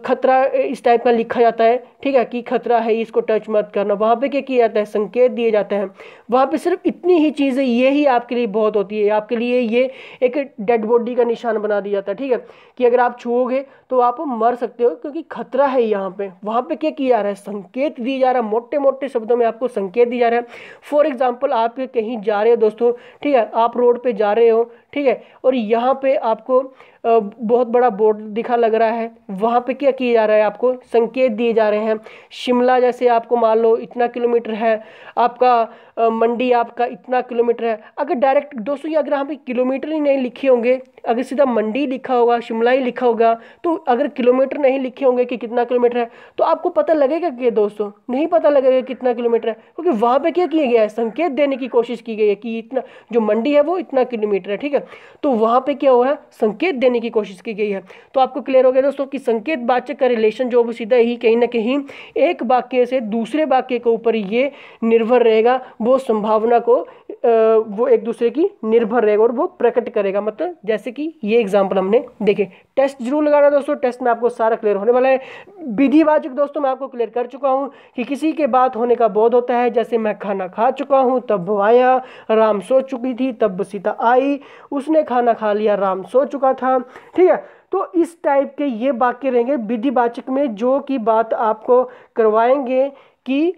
खतरा इस टाइप का लिखा जाता है, ठीक है, कि खतरा है, इसको टच मत करना। वहाँ पे क्या किया जाता है, संकेत दिए जाते हैं। वहाँ पे सिर्फ इतनी ही चीज़ें, ये ही आपके लिए बहुत होती है, आपके लिए ये एक डेड बॉडी का निशान बना दिया जाता है, ठीक है, कि अगर आप छुओगे तो आप मर सकते हो क्योंकि खतरा है यहाँ पे। वहाँ पे क्या किया जा रहा है, संकेत दिया जा रहा है, मोटे मोटे शब्दों में आपको संकेत दिया जा रहा है। फॉर एग्जाम्पल आप कहीं जा रहे हो दोस्तों, ठीक है, आप रोड पे जा रहे हो, ठीक है, और यहाँ पे आपको बहुत बड़ा बोर्ड दिखा लग रहा है, वहाँ पे क्या किया जा रहा है, आपको संकेत दिए जा रहे हैं। शिमला जैसे आपको मान लो इतना किलोमीटर है, आपका मंडी आपका इतना किलोमीटर है। अगर डायरेक्ट दोस्तों ये अगर यहाँ पे किलोमीटर ही नहीं लिखे होंगे, अगर सीधा मंडी लिखा होगा, शिमला ही लिखा होगा, तो अगर किलोमीटर नहीं लिखे होंगे कि कितना किलोमीटर है, तो आपको पता लगेगा कि दोस्तों नहीं पता लगेगा कितना किलोमीटर है, क्योंकि वहाँ पे क्या किया गया है, संकेत देने की कोशिश की गई है कि इतना जो मंडी है वो इतना किलोमीटर है, ठीक है। तो वहाँ पे क्या हो रहा है, संकेत देने की कोशिश की गई है। तो आपको क्लियर हो गया दोस्तों कि संकेत वाचक का रिलेशन जो वो सीधा ही कहीं ना कहीं एक वाक्य से दूसरे वाक्य के ऊपर ये निर्भर रहेगा, वो संभावना को वो एक दूसरे की निर्भर रहेगा और वो प्रकट करेगा। मतलब जैसे कि ये एग्जाम्पल हमने देखे। टेस्ट जरूर लगाना दोस्तों, टेस्ट में आपको सारा क्लियर होने वाला है। विधिवाचक दोस्तों मैं आपको क्लियर कर चुका हूँ कि किसी के बात होने का बोध होता है, जैसे मैं खाना खा चुका हूँ तब वो आया, राम सो चुकी थी तब सीता आई, उसने खाना खा लिया राम सो चुका था, ठीक है। तो इस टाइप के ये वाक्य रहेंगे विधिवाचक में, जो कि बात आपको करवाएंगे कि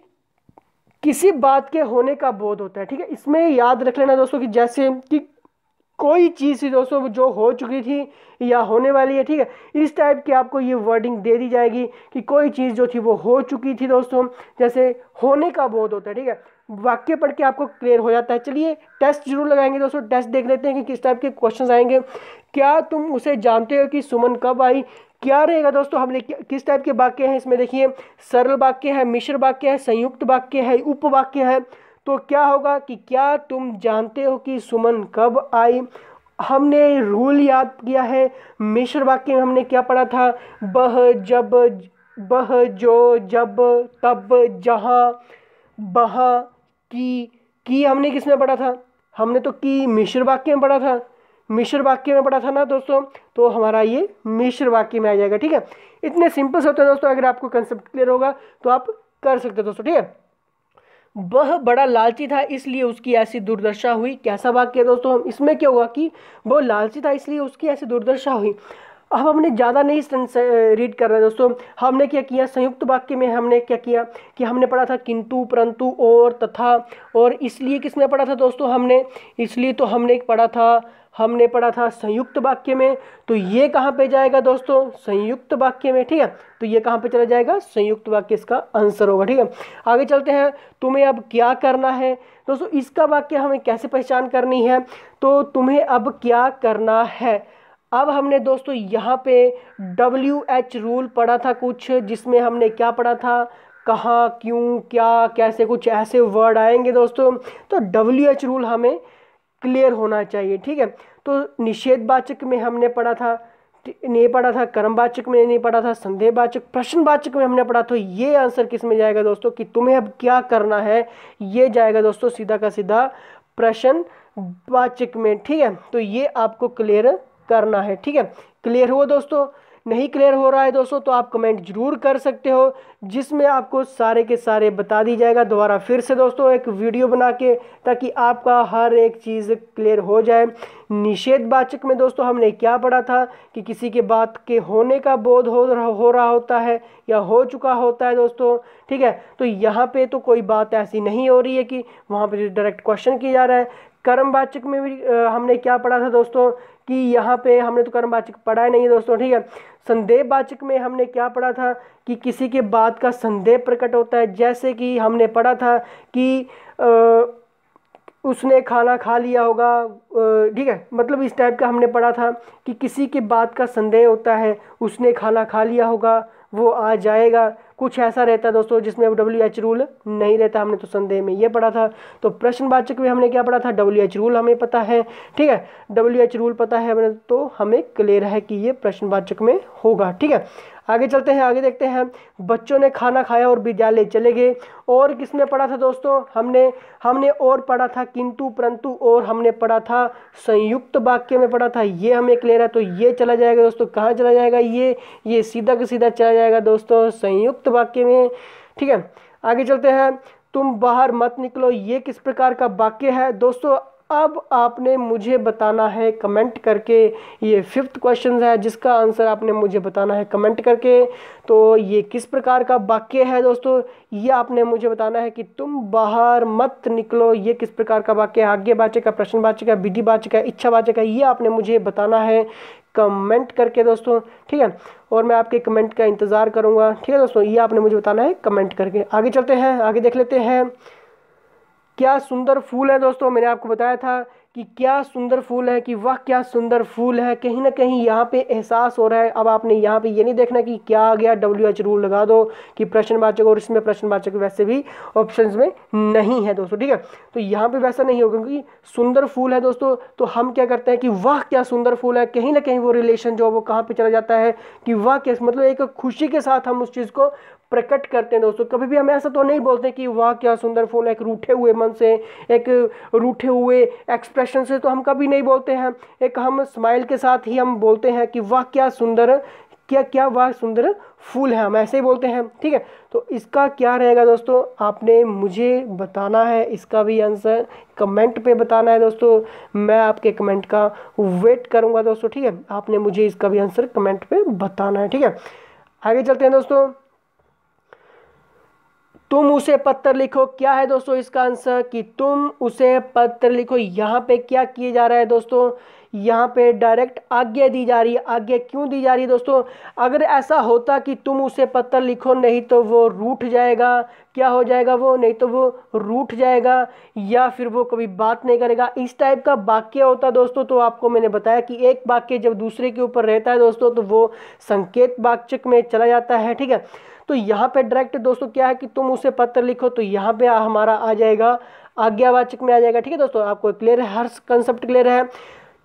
किसी बात के होने का बोध होता है, ठीक है। इसमें याद रख लेना दोस्तों कि जैसे कि कोई चीज़ थी दोस्तों जो हो चुकी थी या होने वाली है, ठीक है, इस टाइप की आपको ये वर्डिंग दे दी जाएगी कि कोई चीज़ जो थी वो हो चुकी थी दोस्तों, जैसे होने का बोध होता है, ठीक है। वाक्य पढ़ के आपको क्लियर हो जाता है। चलिए टेस्ट जरूर लगाएंगे दोस्तों, टेस्ट देख लेते हैं कि किस टाइप के क्वेश्चंस आएंगे। क्या तुम उसे जानते हो कि सुमन कब आई, क्या रहेगा दोस्तों, हमने किस टाइप के वाक्य हैं इसमें, देखिए सरल वाक्य है, मिश्र वाक्य है, संयुक्त वाक्य है, उपवाक्य है। तो क्या होगा कि क्या तुम जानते हो कि सुमन कब आई। हमने रूल याद किया है, मिश्र वाक्य में हमने क्या पढ़ा था, बह जब, बह जो, जब, तब, जहाँ, बहा, की हमने किस में पढ़ा था, हमने तो की मिश्र वाक्य में पढ़ा था, मिश्र वाक्य में पढ़ा था ना दोस्तों। तो हमारा ये मिश्र वाक्य में आ जाएगा, ठीक है। इतने सिंपल से होते हैं दोस्तों, अगर आपको कंसेप्ट क्लियर होगा तो आप कर सकते हो दोस्तों, ठीक है। वह बड़ा लालची था इसलिए उसकी ऐसी दुर्दशा हुई, कैसा वाक्य है दोस्तों, इसमें क्या हुआ कि वो लालची था इसलिए उसकी ऐसी दुर्दशा हुई। अब हमने ज़्यादा नहीं रीड कर रहे हैं दोस्तों। हमने क्या किया, संयुक्त वाक्य में हमने क्या किया कि हमने पढ़ा था किंतु, परंतु, और, तथा, और इसलिए किसमें पढ़ा था दोस्तों हमने, इसलिए तो हमने पढ़ा था संयुक्त वाक्य में। तो ये कहाँ पे जाएगा दोस्तों, संयुक्त वाक्य में। ठीक है, तो ये कहाँ पे चला जाएगा, संयुक्त वाक्य इसका आंसर होगा। ठीक है, आगे चलते हैं। तुम्हें अब क्या करना है दोस्तों, इसका वाक्य हमें कैसे पहचान करनी है, तो तुम्हें अब क्या करना है। अब हमने दोस्तों यहाँ पे WH रूल पढ़ा था कुछ, जिसमें हमने क्या पढ़ा था, कहाँ, क्यों, क्या, कैसे, कुछ ऐसे वर्ड आएंगे दोस्तों। तो WH रूल हमें क्लियर होना चाहिए। ठीक है, तो निषेधवाचक में हमने पढ़ा था, नहीं पढ़ा था, कर्मवाचक में नहीं पढ़ा था, संदेहवाचक, प्रश्नवाचक में हमने पढ़ा। तो ये आंसर किस में जाएगा दोस्तों कि तुम्हें अब क्या करना है, ये जाएगा दोस्तों सीधा का सीधा प्रश्नवाचक में। ठीक है, तो ये आपको क्लियर करना है। ठीक है, क्लियर हुआ दोस्तों। नहीं क्लियर हो रहा है दोस्तों तो आप कमेंट जरूर कर सकते हो, जिसमें आपको सारे के सारे बता दी जाएगा दोबारा फिर से दोस्तों एक वीडियो बना के, ताकि आपका हर एक चीज़ क्लियर हो जाए। निषेधवाचक में दोस्तों हमने क्या पढ़ा था कि किसी के बात के होने का बोध हो रहा होता है या हो चुका होता है दोस्तों। ठीक है, तो यहाँ पे तो कोई बात ऐसी नहीं हो रही है कि वहाँ पे डायरेक्ट क्वेश्चन किया जा रहा है। कर्मवाचक में भी हमने क्या पढ़ा था दोस्तों कि यहाँ पे हमने तो कर्मवाचक पढ़ा ही नहीं है दोस्तों। ठीक है, संदेहवाचक में हमने क्या पढ़ा था कि किसी के बात का संदेह प्रकट होता है, जैसे कि हमने पढ़ा था कि उसने खाना खा लिया होगा। ठीक है, मतलब इस टाइप का हमने पढ़ा था कि किसी के बात का संदेह होता है, उसने खाना खा लिया होगा, वो आ जाएगा, कुछ ऐसा रहता है दोस्तों जिसमें WH रूल नहीं रहता। हमने तो संदेह में ये पढ़ा था। तो प्रश्नवाचक में हमने क्या पढ़ा था, WH रूल हमें पता है। ठीक है, WH रूल पता है हमें, तो हमें क्लियर है कि ये प्रश्नवाचक में होगा। ठीक है, आगे चलते हैं, आगे देखते हैं। बच्चों ने खाना खाया और विद्यालय चले गए। और किसमें पढ़ा था दोस्तों हमने और पढ़ा था किंतु, परंतु, और हमने पढ़ा था संयुक्त वाक्य में पढ़ा था। ये हमें क्लियर है, तो ये चला जाएगा दोस्तों, कहाँ चला जाएगा, ये सीधा का सीधा चला जाएगा दोस्तों संयुक्त वाक्य में। ठीक है, आगे चलते हैं। तुम बाहर मत निकलो, ये किस प्रकार का वाक्य है दोस्तों। अब आपने मुझे बताना है कमेंट करके, ये 5th क्वेश्चन है जिसका आंसर आपने मुझे बताना है कमेंट करके। तो ये किस प्रकार का वाक्य है दोस्तों, ये आपने मुझे बताना है कि तुम बाहर मत निकलो, ये किस प्रकार का वाक्य है। आज्ञावाचक है, प्रश्नवाचक है, विधिवाचक है, इच्छावाचक है, ये आपने मुझे बताना है कमेंट करके दोस्तों। ठीक है, और मैं आपके कमेंट का इंतज़ार करूँगा। ठीक है दोस्तों, ये आपने मुझे बताना है कमेंट करके। आगे चलते हैं, आगे देख लेते हैं। क्या सुंदर फूल है दोस्तों, मैंने आपको बताया था कि क्या सुंदर फूल है, कि वह क्या सुंदर फूल है। कहीं ना कहीं यहाँ पे एहसास हो रहा है। अब आपने यहाँ पे ये नहीं देखना कि क्या आ गया, WH रूल लगा दो कि प्रश्नवाचक, और इसमें प्रश्नवाचक वैसे भी ऑप्शंस में नहीं है दोस्तों। ठीक है, तो यहाँ पे वैसा नहीं होगा क्योंकि सुंदर फूल है दोस्तों, तो हम क्या करते हैं कि वह क्या सुंदर फूल है। कहीं ना कहीं वो रिलेशन जो वो कहाँ पर चला जाता है कि वह क्या, मतलब एक खुशी के साथ हम उस चीज़ को प्रकट करते हैं दोस्तों। कभी भी हम ऐसा तो नहीं बोलते कि वाह क्या सुंदर फूल है, एक रूठे हुए मन से, एक रूठे हुए एक्सप्रेशन से तो हम कभी नहीं बोलते हैं। एक हम स्माइल के साथ ही हम बोलते हैं कि वाह क्या सुंदर, क्या वाह सुंदर फूल है, हम ऐसे ही बोलते हैं। ठीक है, तो इसका क्या रहेगा दोस्तों, आपने मुझे बताना है, इसका भी आंसर कमेंट पे बताना है दोस्तों। मैं आपके कमेंट का वेट करूंगा दोस्तों। ठीक है, आपने मुझे इसका भी आंसर कमेंट पे बताना है। ठीक है, आगे चलते हैं दोस्तों। तुम उसे पत्र लिखो, क्या है दोस्तों इसका आंसर कि तुम उसे पत्र लिखो। यहाँ पे क्या किया जा रहा है दोस्तों, यहाँ पे डायरेक्ट आज्ञा दी जा रही है। आज्ञा क्यों दी जा रही है दोस्तों, अगर ऐसा होता कि तुम उसे पत्र लिखो नहीं तो वो रूठ जाएगा, क्या हो जाएगा वो, नहीं तो वो रूठ जाएगा या फिर वो कभी बात नहीं करेगा, इस टाइप का वाक्य होता दोस्तों। तो आपको मैंने बताया कि एक वाक्य जब दूसरे के ऊपर रहता है दोस्तों तो वो संकेत वाचक में चला जाता है। ठीक है, तो यहाँ पे डायरेक्ट दोस्तों क्या है कि तुम उसे पत्र लिखो, तो यहाँ पे हमारा आ जाएगा आज्ञावाचक में आ जाएगा। ठीक है दोस्तों, आपको क्लियर है, हर कंसेप्ट क्लियर है।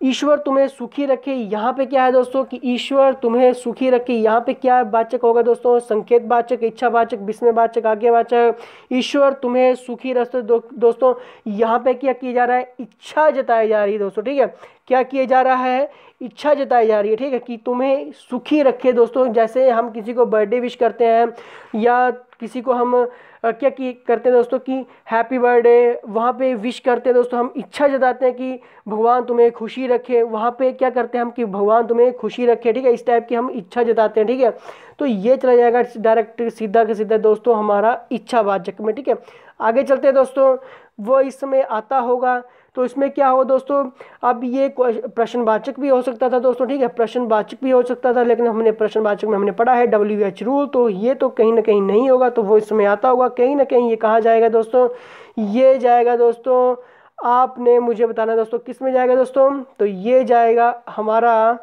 ईश्वर तुम्हें सुखी रखे, यहाँ पे क्या है दोस्तों कि ईश्वर तुम्हें सुखी रखे, यहाँ पे क्या वाचक होगा दोस्तों, संकेत वाचक, इच्छावाचक, विस्मयवाचक, आज्ञावाचक। ईश्वर तुम्हें सुखी रखे दोस्तों, यहाँ पे क्या किया जा रहा है, इच्छा जताई जा रही है दोस्तों। ठीक है, क्या किया जा रहा है, इच्छा जताई जा रही है। ठीक है, कि तुम्हें सुखी रखे दोस्तों। जैसे हम किसी को बर्थडे विश करते हैं या किसी को हम क्या करते हैं दोस्तों कि हैप्पी बर्थडे वहाँ पे विश करते हैं दोस्तों, हम इच्छा जताते हैं कि भगवान तुम्हें खुशी रखे, वहाँ पे क्या करते हैं हम कि भगवान तुम्हें खुशी रखे, ठीक है, इस टाइप की हम इच्छा जताते हैं, ठीक है। तो ये चला जाएगा डायरेक्ट सीधा के सीधा दोस्तों हमारा इच्छावाचक में, ठीक है। आगे चलते हैं दोस्तों, वो इस समय आता होगा, तो इसमें क्या हो दोस्तों, अब ये प्रश्नवाचक भी हो सकता था दोस्तों, ठीक है, प्रश्नवाचक भी हो सकता था, लेकिन हमने प्रश्नवाचक में हमने पढ़ा है WH रूल, तो ये तो कहीं ना कहीं नहीं होगा, तो वो इसमें आता होगा कहीं ना कहीं। ये कहाँ जाएगा दोस्तों, ये जाएगा दोस्तों, आपने मुझे बताना दोस्तों किस में जाएगा दोस्तों, तो ये जाएगा हमारा,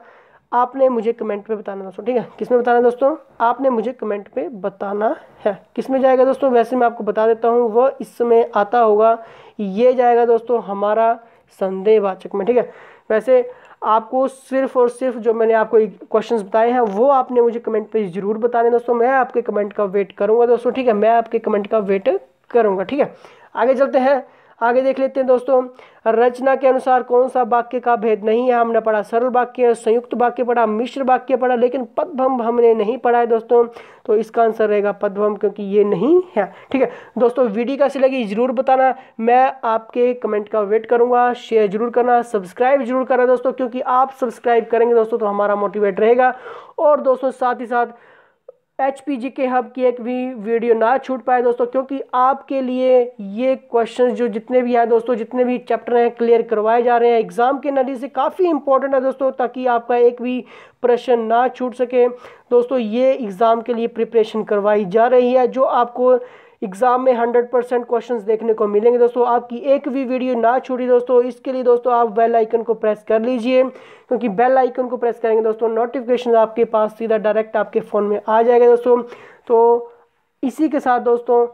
आपने मुझे कमेंट पे बताना दोस्तों, ठीक है, किस में बताना दोस्तों, आपने मुझे कमेंट पे बताना है किस में जाएगा दोस्तों। वैसे मैं आपको बता देता हूँ, वह इस समय आता होगा, ये जाएगा दोस्तों हमारा संदेहवाचक में, ठीक है। वैसे आपको सिर्फ और सिर्फ जो मैंने आपको क्वेश्चंस बताए हैं वो आपने मुझे कमेंट पे ज़रूर बताने दोस्तों, मैं आपके कमेंट का वेट करूँगा दोस्तों, ठीक है, मैं आपके कमेंट का वेट करूँगा, ठीक है। आगे चलते हैं, आगे देख लेते हैं दोस्तों, रचना के अनुसार कौन सा वाक्य का भेद नहीं है। हमने पढ़ा सरल वाक्य, संयुक्त वाक्य पढ़ा, मिश्र वाक्य पढ़ा, लेकिन पदभ्रम हमने नहीं पढ़ा है दोस्तों, तो इसका आंसर रहेगा पदभ्रम, क्योंकि ये नहीं है, ठीक है दोस्तों। वीडियो कैसी लगी जरूर बताना, मैं आपके कमेंट का वेट करूंगा। शेयर जरूर करना, सब्सक्राइब जरूर करना दोस्तों, क्योंकि आप सब्सक्राइब करेंगे दोस्तों तो हमारा मोटिवेट रहेगा। और दोस्तों साथ ही साथ HPGK हब की एक भी वीडियो ना छूट पाए दोस्तों, क्योंकि आपके लिए ये क्वेश्चंस जो जितने भी हैं दोस्तों, जितने भी चैप्टर हैं क्लियर करवाए जा रहे हैं एग्जाम के नज़रिए से, काफ़ी इंपॉर्टेंट है दोस्तों, ताकि आपका एक भी प्रश्न ना छूट सके दोस्तों। ये एग्ज़ाम के लिए प्रिपरेशन करवाई जा रही है, जो आपको एग्जाम में 100% क्वेश्चंस देखने को मिलेंगे दोस्तों। आपकी एक भी वीडियो ना छूटी दोस्तों, इसके लिए दोस्तों आप बेल आइकन को प्रेस कर लीजिए, क्योंकि बेल आइकन को प्रेस करेंगे दोस्तों नोटिफिकेशन आपके पास सीधा डायरेक्ट आपके फ़ोन में आ जाएगा दोस्तों। तो इसी के साथ दोस्तों